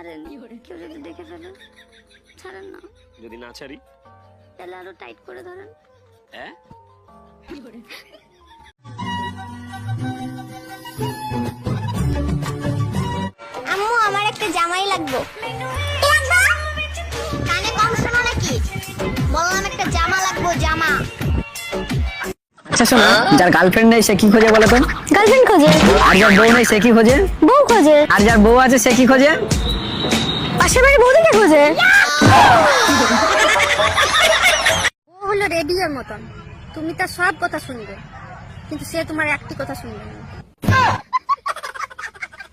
ছাড়েন, কেউ যদি দেখে ফেলে ছাড়েন না। যদি না ছাড়ি তাহলে আরো টাইট করে ধরেন। হ্যাঁ আম্মু আমার একটা জামাই লাগবে। কানে কম শোনো নাকি? বললাম একটা জামা লাগবে, জামা। আচ্ছা শোনো, যার গার্লফ্রেন্ড নেই সে কি খোঁজে বলো তো? গার্লফ্রেন্ড খোঁজে। আর যার বউ নেই সে কি খোঁজে? বউ খোঁজে। আর যার বউ আছে সে কি খোঁজে? পাশের বাড়ির বউদিকে খোঁজে। ও হলো রেডিওর মতন, তুমি তার সব কথা শুনবে কিন্তু সে তোমার একটি কথা শুনবে না।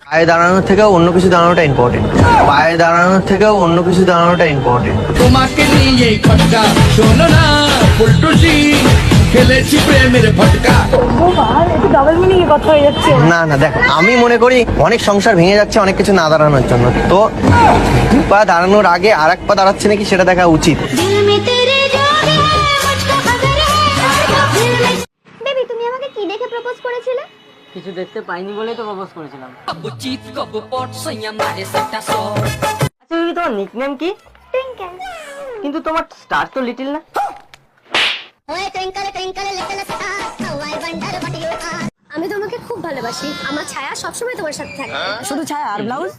পায়ে দাঁড়ানোর থেকেও অন্য কিছু দাঁড়ানোটা ইম্পর্টেন্ট। পায়ে দাঁড়ানোর থেকেও অন্য কিছু দাঁড়ানোটা ইম্পর্টেন্ট। তোমাকে নিয়ে খটকা শোনো না ফুলটুসি, খেলেছি প্রেমের ফটকা। না না দেখো, আমি মনে করি অনেক সংসার ভেঙে যাচ্ছে অনেক কিছু না দাঁড়ানোর জন্য। তো দু পা দাঁড়ানোর আগে আর এক পা দাঁড়াচ্ছে নাকি সেটা দেখা উচিত। বেবি তুমি আমাকে কি দেখে প্রপোজ করেছিলে? কিছু দেখতে পাইনি বলেই তো প্রপোজ করেছিলাম। আচ্ছা বেবি, তোমার নিকনেম কি? টুইঙ্কেল। কিন্তু তোমার স্টার তো লিটল না। ওয়ে twinkle twinkle little star, how I wonder what you are. আমি তোমাকে খুব ভালোবাসি, আমার ছায়া সবসময় তোমার সাথে থাকে। শুধু ছায়া আর ব্লাউজ?